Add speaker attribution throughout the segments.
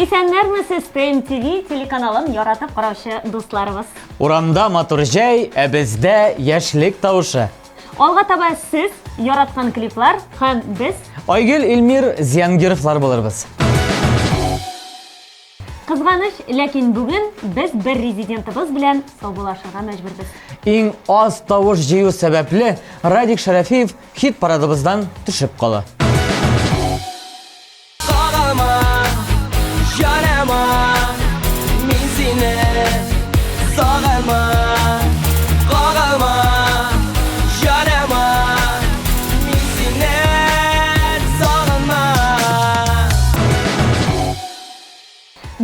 Speaker 1: Исәннәрмесез ТМТV телеканалын яратып караучы дусларыбыз.
Speaker 2: Урамда матур җәй, ә бездә яшьлек тавышы.
Speaker 1: Алга таба сез яраткан клиплар һәм без
Speaker 2: Айгөл Илмир Зиянгировлар булырбыз.
Speaker 1: Кызганыч, ләкин бүген без бер резидентыбыз белән саубуллашырга мәҗбүрбез.
Speaker 2: Иң аз тавыш җыю сәбәпле Радик Шәрәфиев хит парадыбыздан төшеп кала.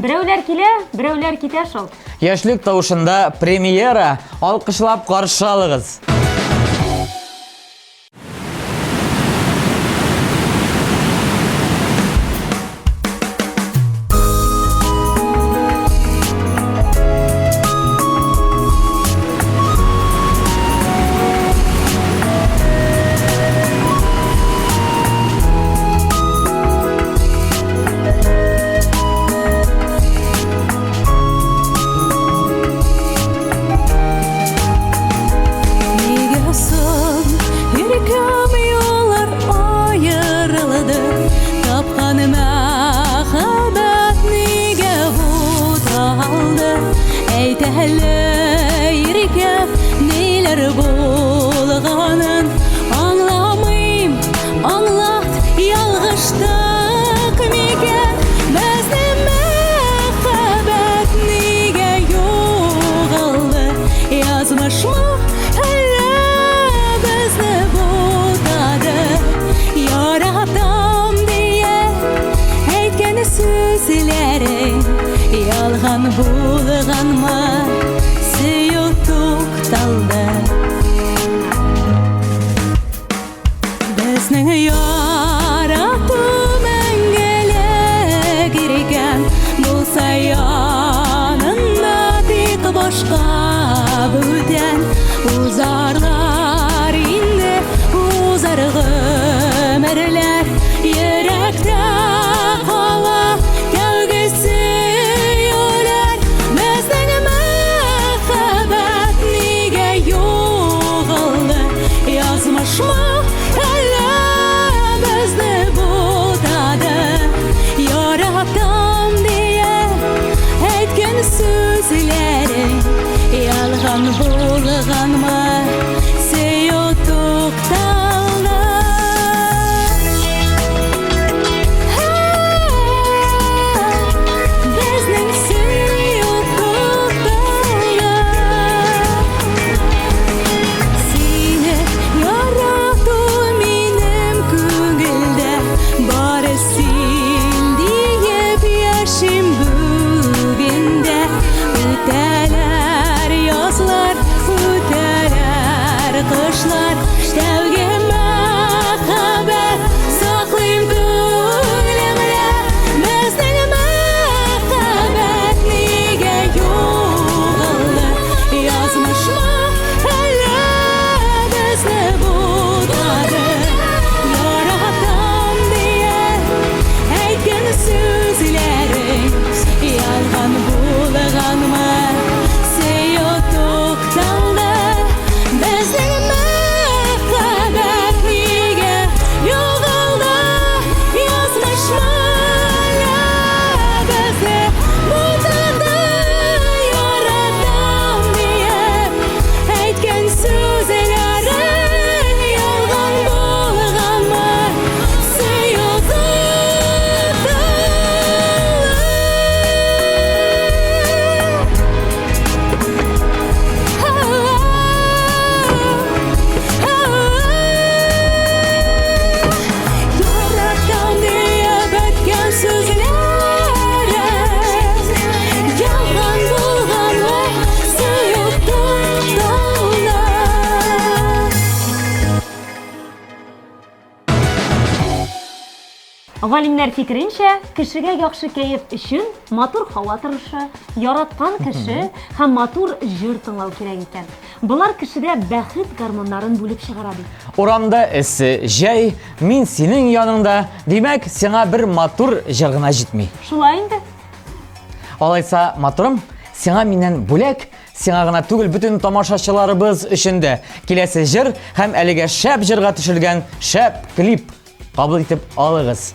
Speaker 1: Берәүләр килә, берәүләр китә шул.
Speaker 2: Яшьлек тавышында премьера, алкышлап каршы алыгыз.
Speaker 3: Yalğan bulğanma suyutuq talda Bizning yaratı мәңгеле girgan Bulsa yanında dik boşqa büten Uzarlar indi uzar ömürler Yürekte qala kavgisi Yalğan bulğanma suyutuq talda Bizning suyutuq talda Seni yaratı minim күңелдә Bari sil deyip yaşim бүгендә Үтәләр yazlar, үтәләр кышлар Тәүге мәхәббәт саклыйм күңелемдә Безнең мәхәббәт нигә югалды Язмышмы әллә безне бутады Яратам дия әйткән сүзләрең Ялган булганмы Suyutuq talda Bizning мәхәббәт нигә югалды Язмышмы әллә безне бутады Яратам дия әйткән сүзләрең Ялган булганмы Suyutuq talda Yarattam diye betken sözlere Yalğan bulğanma suyutuq talda
Speaker 1: Галимнәр фикеренчә, кешегә яхшы кәеф өчен матур һава торышы, яраткан кеше һәм матур җыр тыңлау кирәк икән. Булар кешедә бәхет гормоннарын бүлеп чыгара бит.
Speaker 2: Урамда эссе җәй, мин синең яныңда, димәк, сиңа бер матур җыр гына җитми.
Speaker 1: Шулай инде.
Speaker 2: Алайса, матурым, сиңа миннән бүләк, сиңа гына түгел бүтән тамашачыларыбыз өчен дә киләсе җыр һәм әлегә шәп җырга төшелгән шәп клип кабул итеп алыгыз.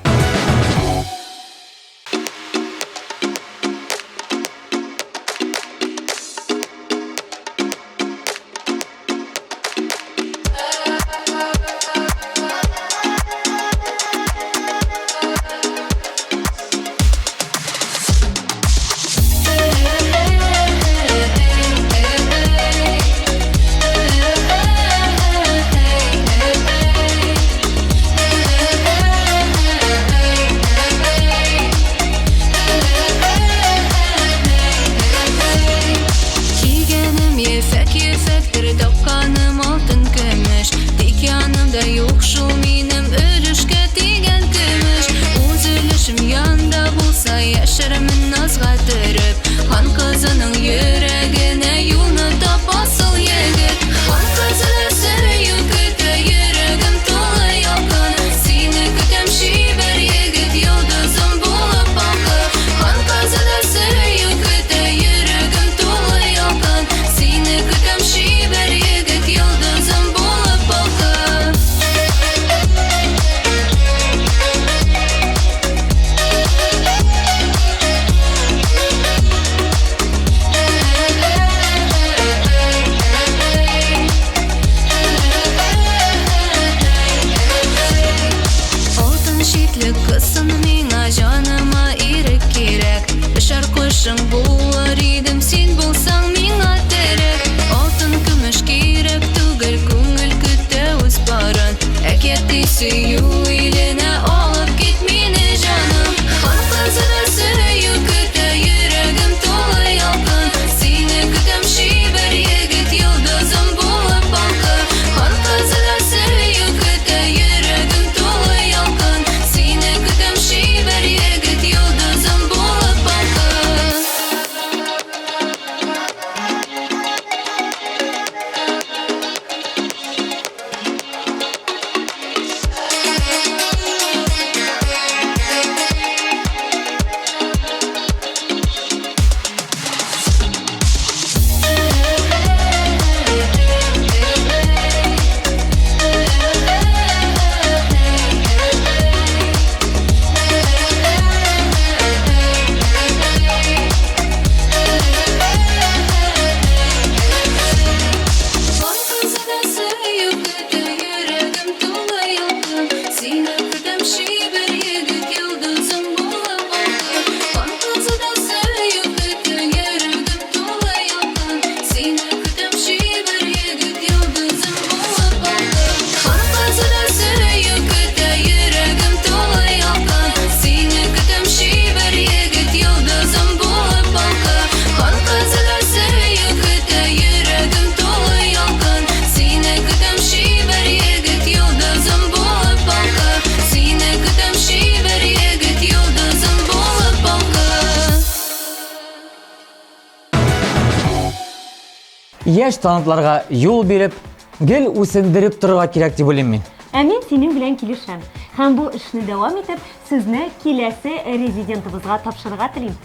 Speaker 2: Яшь талантларга юл биреп, гел үсендереп торырга кирәк дип уйлыйм мин.
Speaker 1: Ә мин синең белән килешәм. Һәм бу эшне дәвам итеп, сезне киләсе резидентыбызга тапшырырга телим.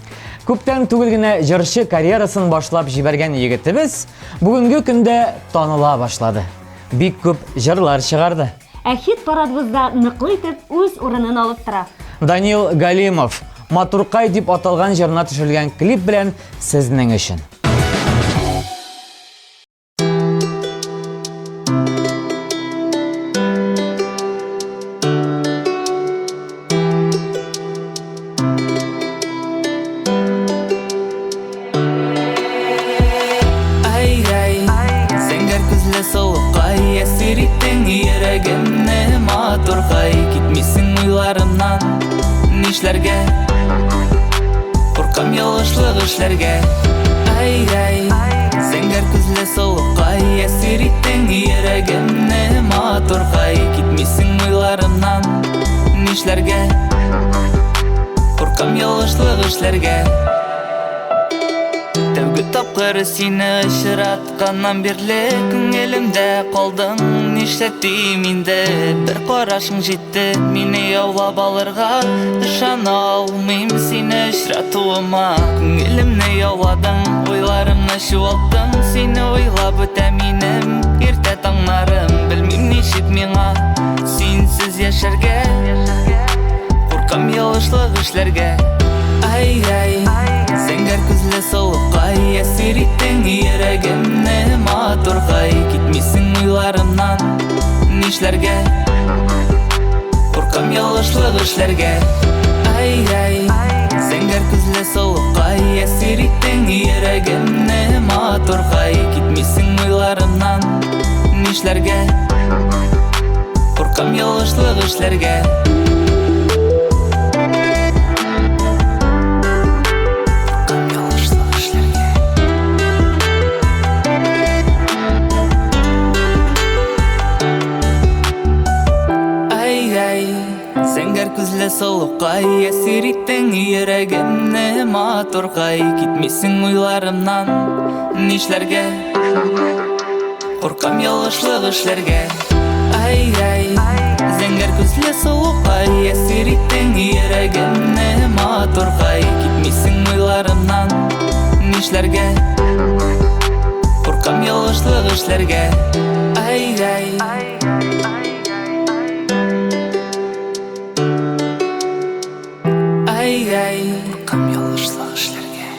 Speaker 2: Күптән түгел генә җырчы карьерасын башлап җибәргән егетебез бүгенге көндә таныла башлады. Бик күп җырлар чыгарды.
Speaker 1: Ә хит парадыбызда ныклы итеп үз урынын алып тора.
Speaker 2: Данил Галимов Матуркай дип аталган җырына төшелгән клип белән сезнең өчен.
Speaker 4: Нишләргә Куркам ялгышлык эшләргә Ай-ай Зәңгәр күзле сылыккай Әсир иттең йөрәгемне матуркай Китмисең уйларымнан Нишләргә Куркам ялгышлык эшләргә Тәүге Күп тапқыр сені ұшыратқаннан берлі Күңелімде қалдың нишлетейм инде Бір қарашың жетті мені яулап алырға Ышана алмайм сені ұшыратуыма Күңелімні яуладың, ойларымны шуалттың Сені ойлап өтә минем ерте таңнарым Білмейм нешет миңа сенсіз яшәргә Қорқам ялышлық эшләргә Ай-ай, сәңгәр күзле солықай Әсер иттің йөрәгемне матургай Китмисең уйларымнан нишләргә Қорқам ялышлық эшләргә Ай-ай, сәңгәр күзле солықай Әсер иттің йөрәгемне матургай Китмисең уйларымнан нишләргә Қорқам ялышлық эшләргә Сәңгәр күзле солықай Әсер иттің йөрәгемне матургай Китмисең уйларымнан нишләргә Қорқам ялышлық эшләргә Ай-ай, зәңгәр күзле солықай Әсер иттің йөрәгемне матургай Китмисең уйларымнан нишләргә Қорқам ялышлық эшләргә Ай-ай Ай-ай, қорқам ялышлық эшләргә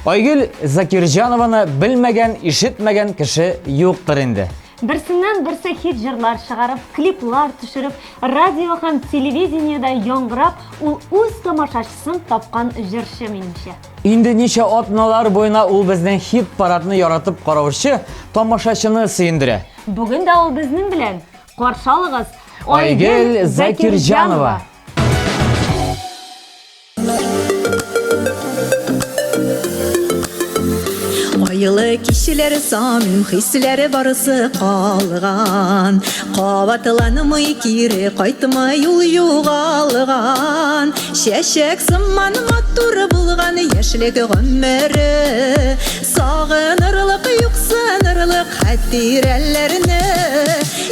Speaker 2: Айгөл Закиржанованы белмәгән, ишетмәгән кеше юктыр инде.
Speaker 1: Берсеннән берсе хит җырлар чыгарып, клиплар төшереп, радио һәм телевидениедә яңгырап, ул үз тамашачысын тапкан җырчы минемчә.
Speaker 2: Инде ничә атналар буена ул безнең хит парадны яратып караучы тамашачыны сөендерә.
Speaker 1: Бүген дә ул безнең белән. Каршы алыгыз,
Speaker 2: Айгөл Закиржанова.
Speaker 5: Айлы кишелер самим хисләре барысы калган Кабатланмый кире кайтмый ул югалган Чәчәк сыман матур булган яшьлек гомере Сагынырлык юксынырлык хәтирәләрне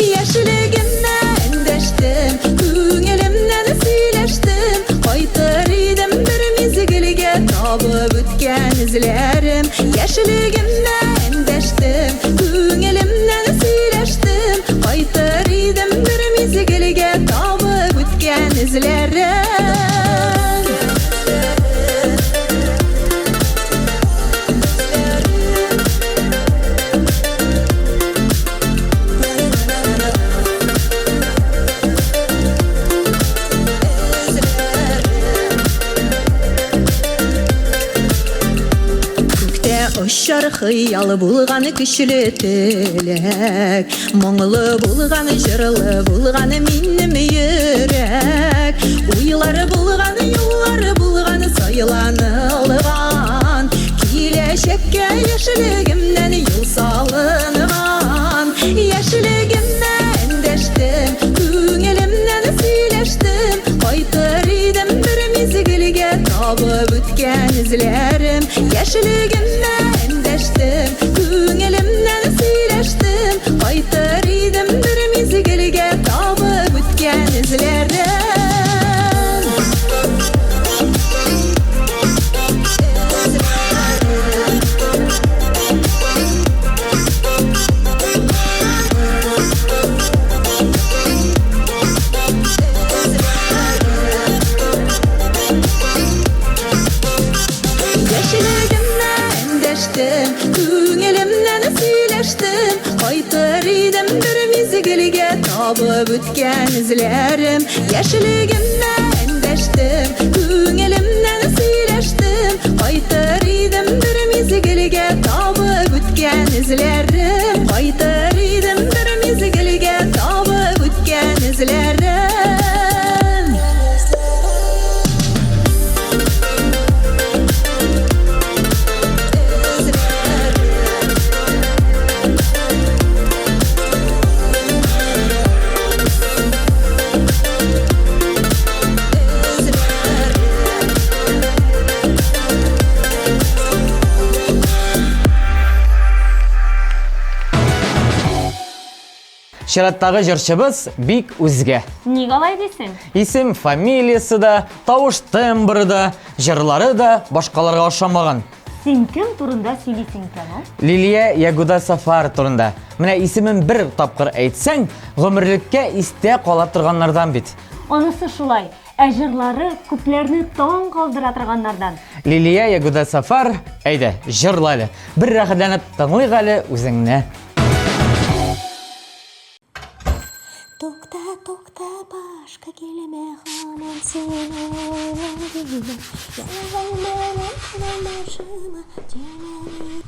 Speaker 5: Яшьлегемнән дәштем, күңелемнән сөйләштем Кайтыр идем бер мизгелгә табып үткән эзләрем Яшьлегемнән дәштем, күңелемнән сөйләштем Кайтыр идем бер мизгелгә табып үткән эзләрем Ошар хыял булган көчле теләк Моңлы булган җырлы булган минем йөрәк Уйлары булган юллары булган сайланылган Киләчәккә яшьлегемнән юл салынган Яшьлегемнән дәштем, күңелемнән сөйләштем Кайтыр идем бер мизгелгә табып үткән эзләрем Яшьлегемнән дәштем, күңелемнән сөйләштем Кайтыр идем бер мизгелгә табып үткән эзләрем Күңелемнән сөйләштем Кайтыр идем бер мизгелгә табып үткән эзләрем Яшьлегемнән дәштем, күңелемнән сөйләштем Кайтыр идем бер мизгелгә табып үткән эзләрем Кайтыр идем бер мизгелгә табып үткән эзләрем
Speaker 2: Чираттагы җырчыбыз бик үзгә.
Speaker 1: Ник алай дисең?
Speaker 2: Исем, фамилиясы да, тавыш тембры да, җырлары да башкаларга ошамаган.
Speaker 1: Син кем турында сөйлисең икән ул?
Speaker 2: Лилия Ягуда Сафар турында. Менә исемен бер тапкыр әйтсәң, гомерлеккә истә кала торганнардан бит.
Speaker 1: Анысы шулай. Ә җырлары күпләрне таң калдыра торганнардан.
Speaker 2: Лилия Ягуда Сафар, әйдә, җырла әле. Бер рәхәтләнеп тыңлыйк әле үзеңне.
Speaker 3: Тукта, тукта, башка келеме хаман сені ойландым. Ялған менен кінәлмашыма демені.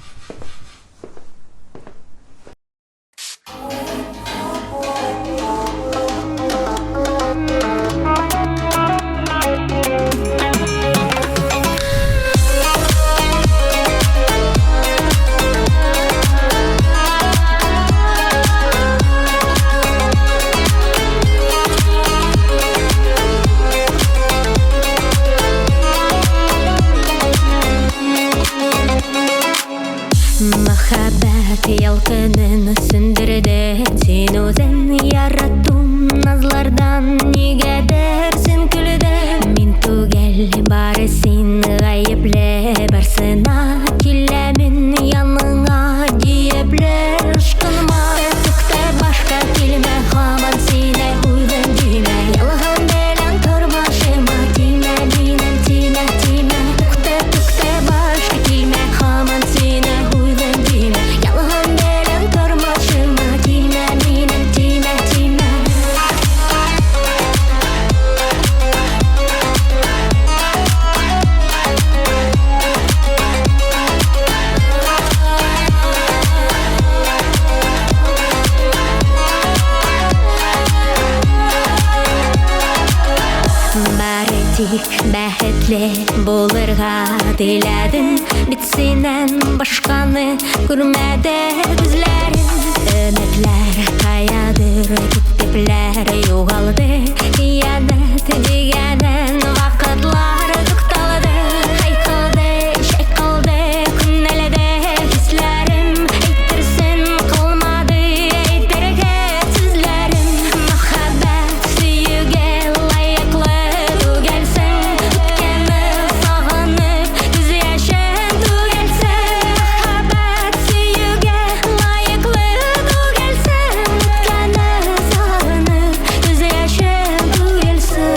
Speaker 3: Махаббат ялкынын сөндірді, сен өзін яраттың назлардан, негедір сен күлді. Мен түгел бары сен ғайыплы, барсына келемін яныңа дейіплі ұшқыма. Тукта, башка келме хаман сені ойлан дейме, ялған белен тұрмашыма дейме, деймем, дейме, дейме. Тукта, тукта, башка келме хаман сені ойлан дейме, ялған белен тұрмашыма дейме, деймем, дейме, дейме. Бары тик бәхетле булырга теләдең, бит синен башканы күрмәде күзләрем. Өметләр каядыр, күптепләр югалды, иянәт дигәнен вакытлар тукталды. Хайкалды, шайкалды, күннәләде хисләрем, әйтерсең калмады әйтергә сүзләрем. Мөхәббәт сөюгә лайыклы түгелсең, үткәнне сагынып күз яшен түгелсең. Мөхәббәт сөюгә лайыклы түгелсең, үткәнне сагынып күз яшен түгелсең.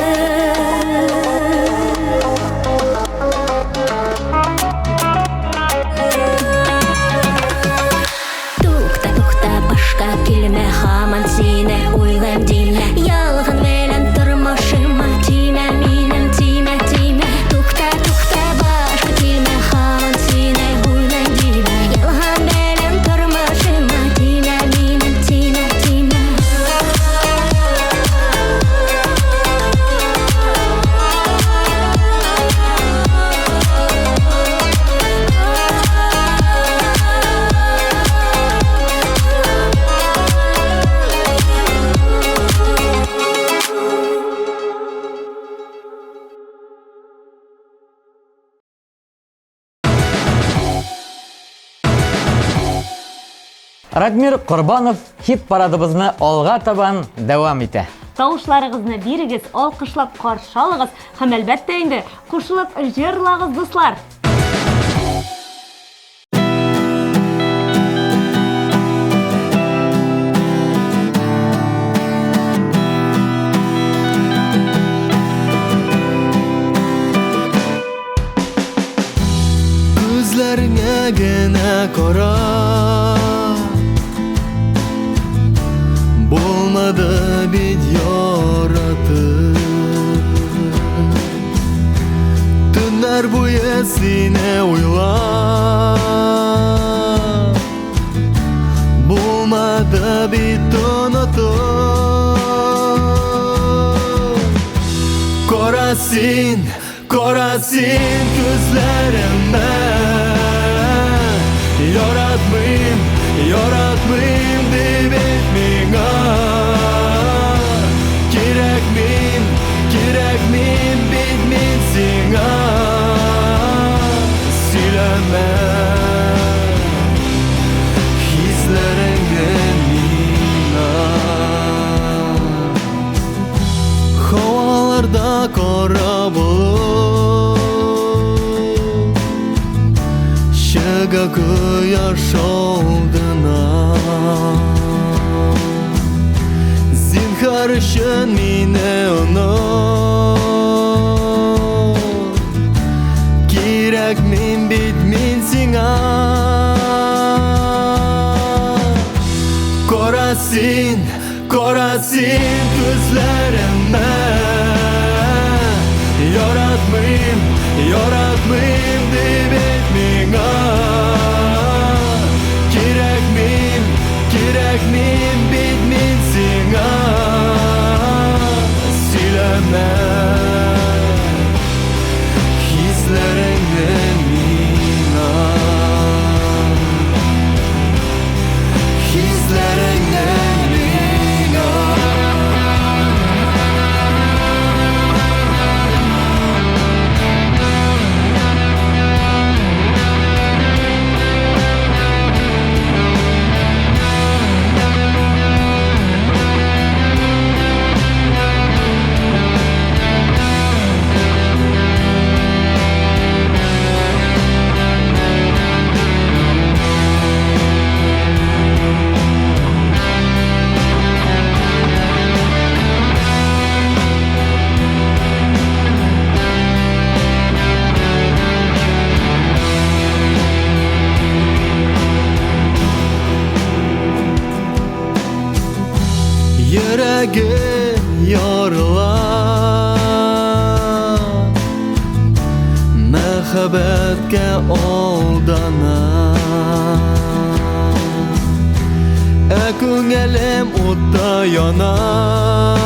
Speaker 3: Тукта, тукта, башка келме хаман сені ойлан дейме, ялған белен тұрмашыма тиме, минем тиме, тиме. Тукта, тукта, башка келме хаман сені ойлан дейме, ялған белен тұрмашыма тиме, минем тиме, тиме.
Speaker 2: Радмир Корбанов хит парадыбызны алга табан дәвам итә.
Speaker 1: Тавышларыгызны бирегез, алкышлап каршы алыгыз һәм әлбәттә инде кушылып җырлагыз дуслар.
Speaker 6: Күзләреңә генә кара, булмады бит яратып. Төннәр буе сине уйлап, булмады бит онытып. Кара син күзләремне, яратмыйм, яратмыйм дип әйт миңа. Кирәкмим, кирәкмим бит мин сиңа. Сөйләмә хисләреңне миңа. Айларда кара бұлт Шыға құяш алдына Зинхар үшін мені ұнат Керек мен бит мен сиңа Kora sin gözlerime Yaratmayım deyip etmine Gerek miyim bitmin sine Sileme Hislerimden mina Hislerimden Yüreğim yarılar Mehabetke aldanar Ko'nglim o'tda yonar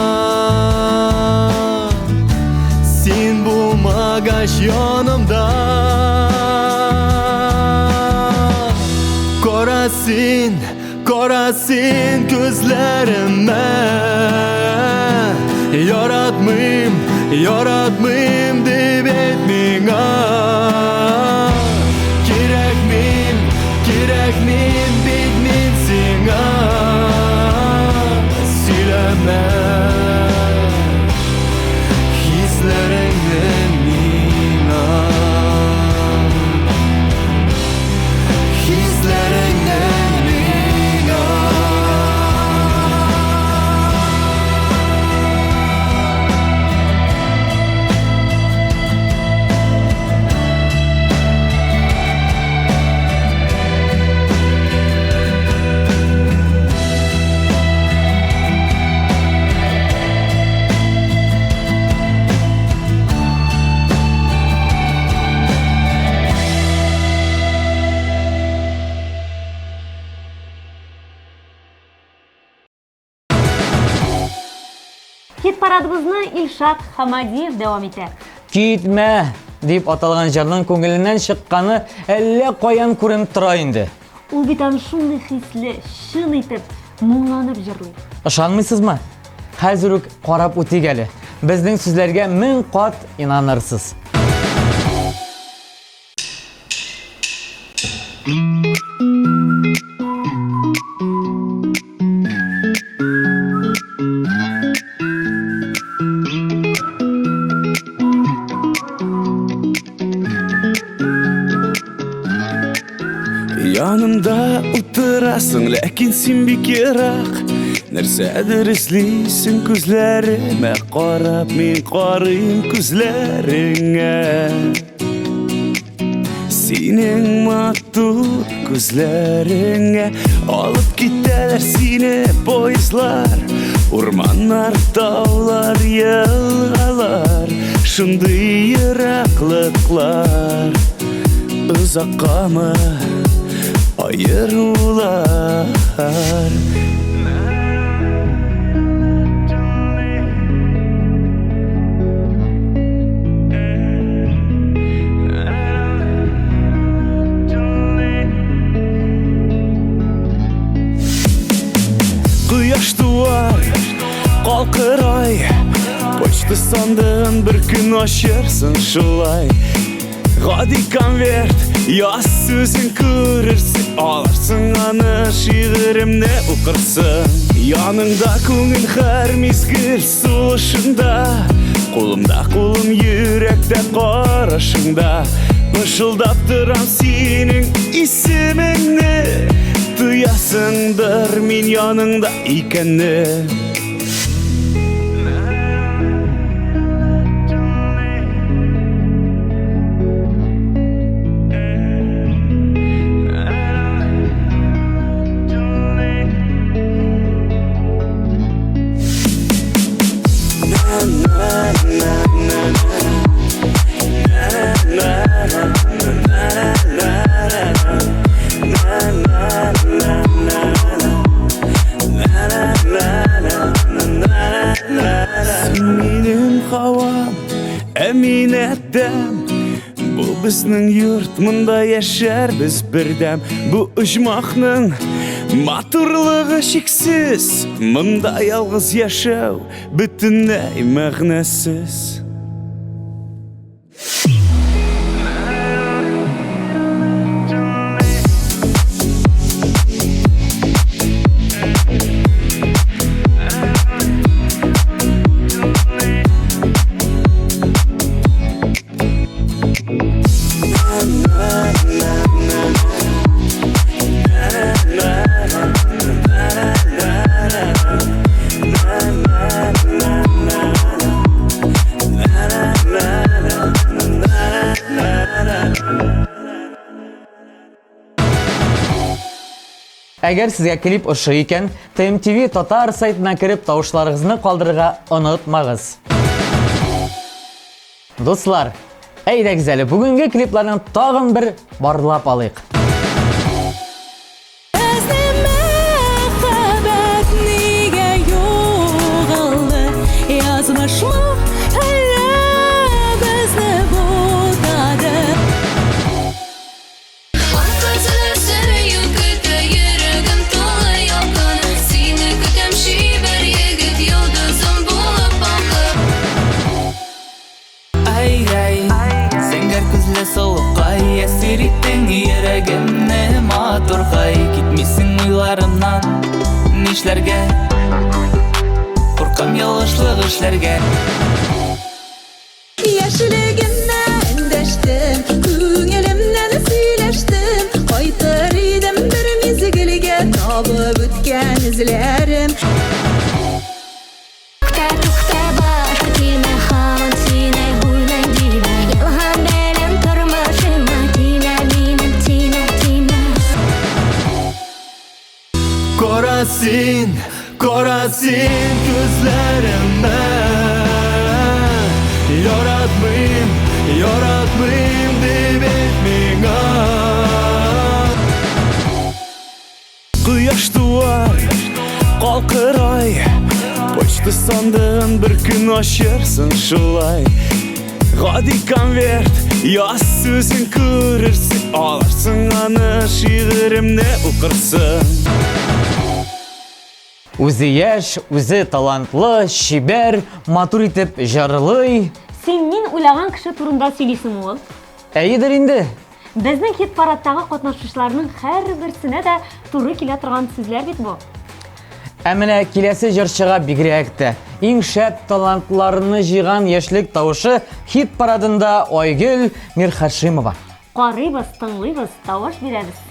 Speaker 6: Sen bo'lmagach yonimda Ko'rasin ko'zlarimni Yaratmayım deb etmingga Kerak men bitmin senga Sileme Hislerimden mina Hislerimden mina
Speaker 1: Hit paradımızны Илшат Хамадиев devam итә.
Speaker 2: Китмә дип аталган җырның күңеленнән чыкканы әллә каян күренеп тора инде.
Speaker 1: Ул бит аны шундый хисле, шын итеп, моңланып җырлый.
Speaker 2: Ышанмыйсызмы? Хәзер үк карап үтик әле. Безнең сүзләргә 1000 кат инанырсыз.
Speaker 6: Yanımda oturasın lakin sen bekerak Нәрсәдер izleysin күзләремә карап Мин карыйм күзләреңә Синең матур күзләреңә Алып китәләр сине поезлар Урманнар, таулар, елгалар Шундый ераклыклар Узаккамы ayırılar Kıyaş duvar, kalkır ay Почта sandığın bir gün açarsın şulay Gadi konvert, yaz sözün көрерсің Аларсың аны шигыремне укырсың Яныңда күңел һәр мизгел сулышында Қолымда қолым yürekte қарашыңда Пышылдап тұрам сенің исіміңні Дuyasыңдыр мен яныңда икенні Бұл біздің yurt мұнда яшар біз бірдәм Бұл ұжмақның матурлығы шексіз Мұнда ялғыз яшау бүтінәй мағнасыз
Speaker 2: Әгәр сезгә клип ошый икән, TMTV Татар сайтына кіріп тавышларыгызны калдырырга онытмагыз. Дуслар, әйдәгез әле бүгенге клипларның тагын бер барлап алыйк.
Speaker 4: Йөрәгемне матур хай Китмисең уйларымнан Нишләргә Куркам ялгышлык эшләргә
Speaker 5: Яшьлегемнән дәштем, күңелемнән сөйләштем Кайтыр идем бер мизгелгә табып үткән эзләрем
Speaker 3: Tukta başka kime hamam sine huylan dime Yalhan benim tırmışıma time minem time
Speaker 6: Korasin gözlerime Yaratmayım debet mine Kıyaş duvar kalkıray Почта sandığın bir gün açarsın şulay Gadi konvert yaz sözün көрерсің Alarsın anı şiirimne okursın
Speaker 2: Үзе яшь, үзе талантлы, шибәр, матур итеп җырлый.
Speaker 1: Син мин уйлаган кеше турында сөйлисең ул.
Speaker 2: Әйдер инде.
Speaker 1: Безнең хит парадтагы катнашучыларның һәрберсенә дә туры килә торган сүзләр бит бу.
Speaker 2: Ә менә киләсе җырчыга бигрәк тә иң шәп талантларны җыйган яшьлек тавышы хит парадында Айгөл Мирхашимова.
Speaker 1: Карыйбыз, тыңлыйбыз, тавыш бирәбез.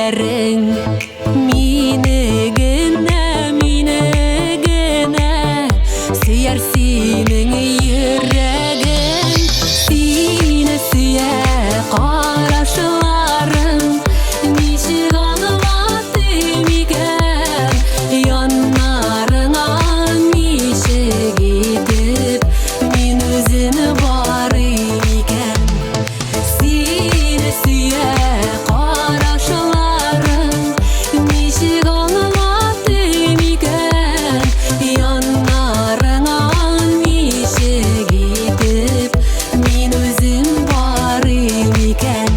Speaker 3: сүзләрең мине генә сөяр синең йөрәгең сине сөя карашларың ничек аңлатты микән яннарыңа ничек итеп мин үзем барым икән сине сөя карашларың ничек аңлатты микән яннарыңа ничек итеп мин үзем барым икән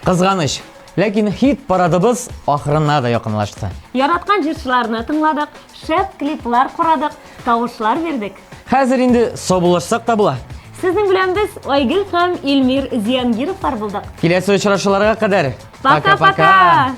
Speaker 2: Кызганыч, ләкин хит парадыбыз ахырына да якынлашты.
Speaker 1: Яраткан җырчыларны тыңладык, шәп клиплар курадык, тавышлар бирдек.
Speaker 2: Хәзер инде сабулашсак та була.
Speaker 1: Сезнең белән без Айгөл һәм Илмир Зиянгировлар булдык.
Speaker 2: Киләсе очрашуларга кадәр.
Speaker 1: Пока-пока!